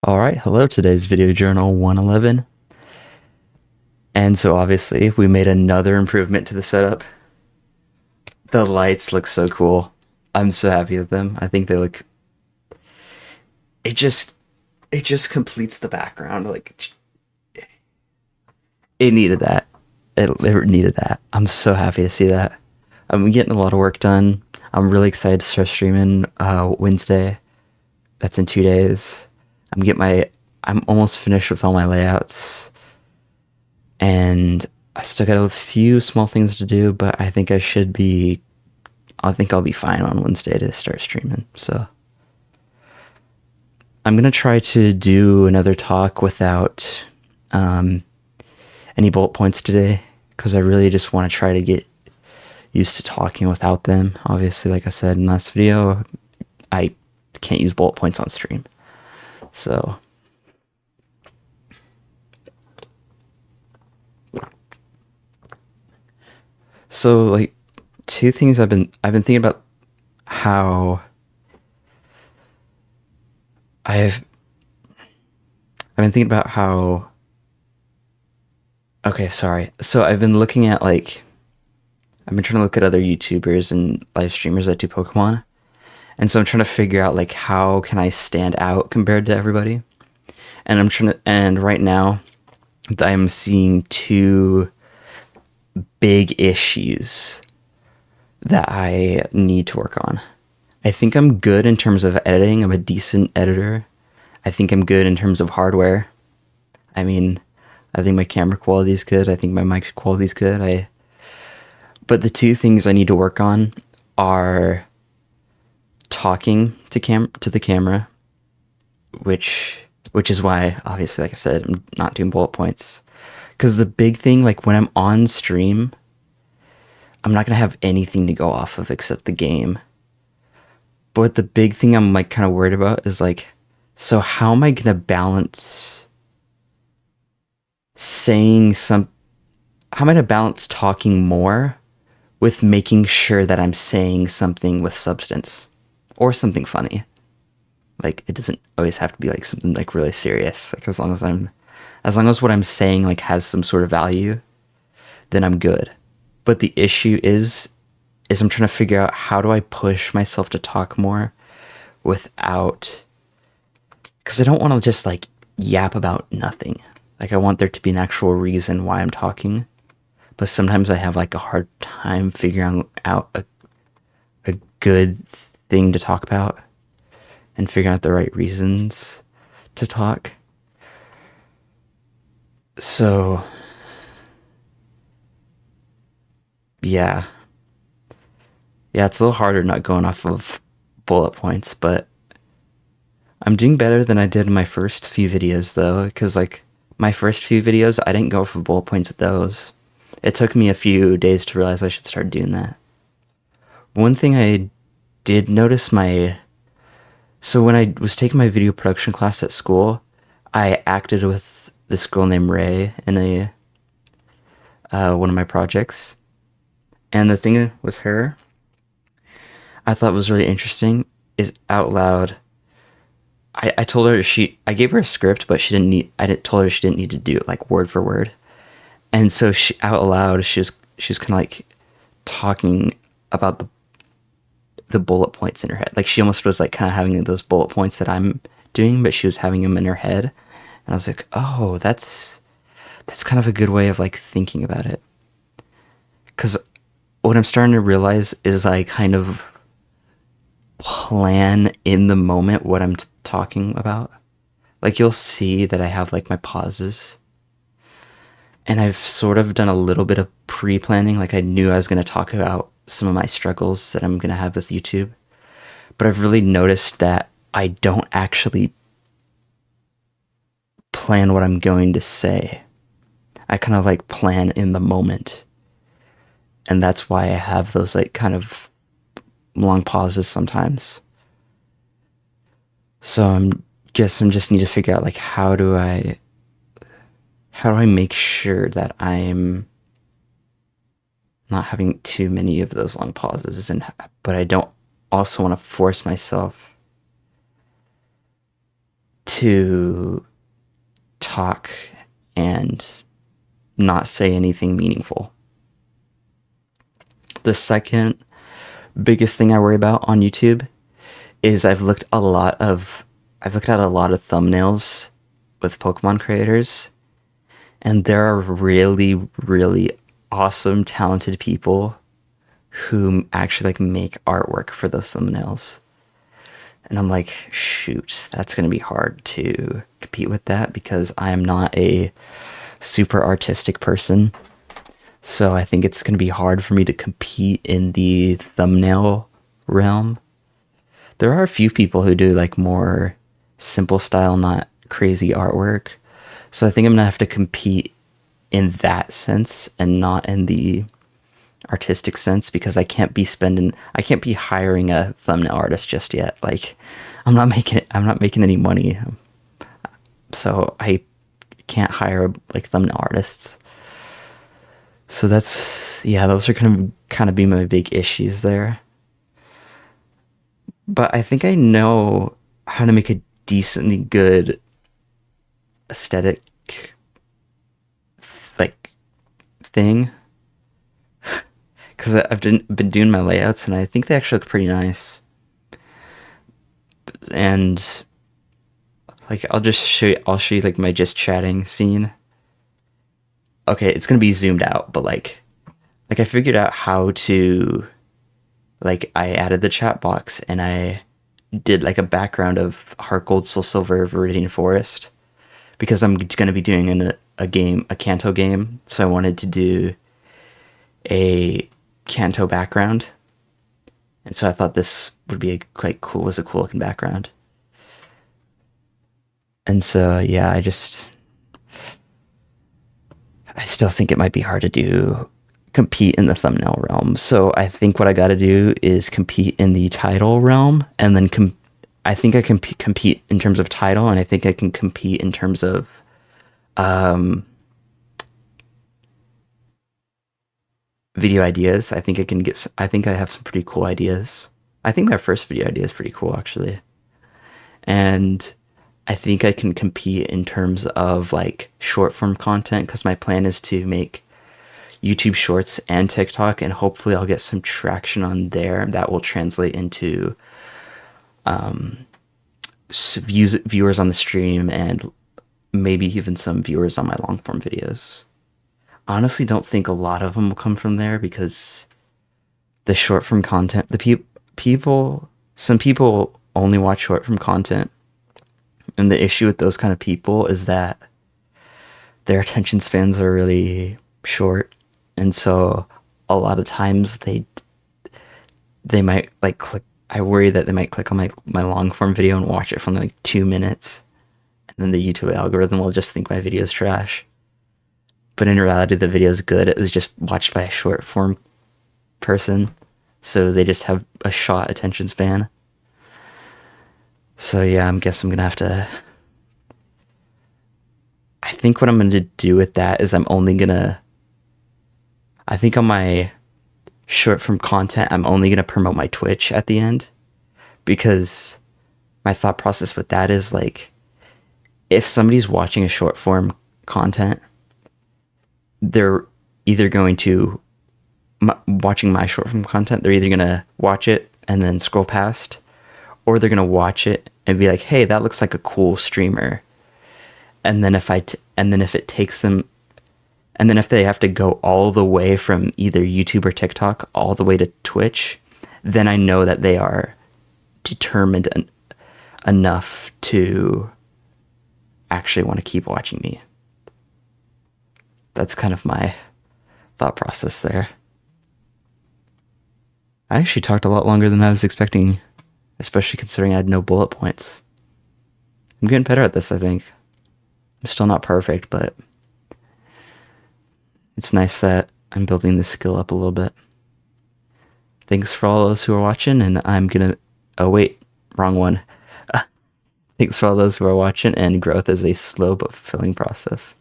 All right, hello, today's video journal 111. And so obviously we made another improvement to the setup. The lights look so cool. I'm so happy with them. I think they look it just it just completes the background. Like it needed that. It needed that. I'm so happy to see that. I'm getting a lot of work done. I'm really excited to start streaming Wednesday. That's in 2 days. I'm almost finished with all my layouts. And I still got a few small things to do, but I think I'll be fine on Wednesday to start streaming. So I'm gonna try to do another talk without any bullet points today, because I really just want to try to get used to talking without them. Obviously, like I said in last video, I can't use bullet points on stream. So like two things I've been thinking about how I've I've been thinking about how okay, sorry. So I've been looking at I've been trying to look at other YouTubers and live streamers that do Pokemon. And so I'm trying to figure out like how can I stand out compared to everybody. And right now I'm seeing two big issues that I need to work on. I think I'm good in terms of editing. I'm a decent editor. I think I'm good in terms of hardware. I mean, I think my camera quality is good. I think my mic quality is good. But the two things I need to work on are talking to the camera, which is why obviously, like I said, I'm not doing bullet points. Because the big thing, like when I'm on stream, I'm not gonna have anything to go off of except the game. But the big thing I'm like kind of worried about is like, so how am I gonna balance saying some? How am I gonna balance talking more with making sure that I'm saying something with substance or something funny? Like it doesn't always have to be like something like really serious. Like as long as what I'm saying like has some sort of value, then I'm good. But the issue is I'm trying to figure out how do I push myself to talk more without, because I don't want to just like yap about nothing. Like I want there to be an actual reason why I'm talking. But sometimes I have like a hard time figuring out a good thing to talk about and figuring out the right reasons to talk. So yeah. Yeah, it's a little harder not going off of bullet points, but I'm doing better than I did in my first few videos though, because like my first few videos, I didn't go for bullet points at those. It took me a few days to realize I should start doing that. One thing I did notice so when I was taking my video production class at school, I acted with this girl named Ray in a one of my projects. And the thing with her I thought was really interesting is out loud. I told her I gave her a script, but I didn't told her she didn't need to do it like word for word. And so she out loud she was kind of like talking about the bullet points in her head. Like she almost was like kind of having those bullet points that I'm doing, but she was having them in her head. And I was like, oh, that's kind of a good way of like thinking about it. Because what I'm starting to realize is I kind of plan in the moment what I'm talking about. Like you'll see that I have like my pauses. And I've sort of done a little bit of pre-planning. Like I knew I was going to talk about some of my struggles that I'm going to have with YouTube. But I've really noticed that I don't actually plan what I'm going to say. I kind of like plan in the moment. And that's why I have those like kind of long pauses sometimes. So I'm just need to figure out like how do I make sure that I'm not having too many of those long pauses, but I don't also want to force myself to talk and not say anything meaningful. The second biggest thing I worry about on YouTube is I've looked at a lot of thumbnails with Pokemon creators, and there are really, really awesome, talented people who actually like make artwork for those thumbnails. And I'm like, shoot, that's going to be hard to compete with that because I am not a super artistic person. So I think it's going to be hard for me to compete in the thumbnail realm. There are a few people who do like more simple style, not crazy artwork. So I think I'm going to have to compete in that sense and not in the artistic sense, because I can't be hiring a thumbnail artist just yet. Like I'm not making any money. So I can't hire like thumbnail artists. So those are kind of be my big issues there. But I think I know how to make a decently good aesthetic like thing, because I've been doing my layouts and I think they actually look pretty nice. And like I'll show you like my just chatting scene. Okay, it's gonna be zoomed out, but like I figured out how to, like, I added the chat box and I did like a background of Heart Gold, Soul Silver, Viridian Forest, because I'm gonna be doing a Kanto game, so I wanted to do a Kanto background, and so I thought this would be a cool looking background. And so yeah, I still think it might be hard to compete in the thumbnail realm. So I think what I got to do is compete in the title realm, and then I think I can compete in terms of title, and I think I can compete in terms of video ideas. I think I have some pretty cool ideas. I think my first video idea is pretty cool, actually. And I think I can compete in terms of like short form content, because my plan is to make YouTube Shorts and TikTok, and hopefully I'll get some traction on there that will translate into viewers on the stream, and maybe even some viewers on my long form videos. Honestly, don't think a lot of them will come from there, because the short form content, some people only watch short form content, and the issue with those kind of people is that their attention spans are really short, and so a lot of times they might like click. I worry that they might click on my long form video and watch it for like 2 minutes, and then the YouTube algorithm will just think my video is trash. But in reality, the video is good. It was just watched by a short form person, so they just have a short attention span. So yeah, I guess I'm gonna have to. I think what I'm gonna do with that is I think on my short form content, I'm only gonna promote my Twitch at the end, because my thought process with that is like, if somebody's watching a short form content, they're either going to watching my short form content. They're either gonna watch it and then scroll past, or they're gonna watch it and be like, "Hey, that looks like a cool streamer." And then if it takes them, and then if they have to go all the way from either YouTube or TikTok all the way to Twitch, then I know that they are determined enough to actually want to keep watching me. That's kind of my thought process there. I actually talked a lot longer than I was expecting, especially considering I had no bullet points. I'm getting better at this, I think. I'm still not perfect, but it's nice that I'm building this skill up a little bit. Thanks for all those who are watching, and I'm gonna... Oh wait, wrong one. Thanks for all those who are watching, and growth is a slow but fulfilling process.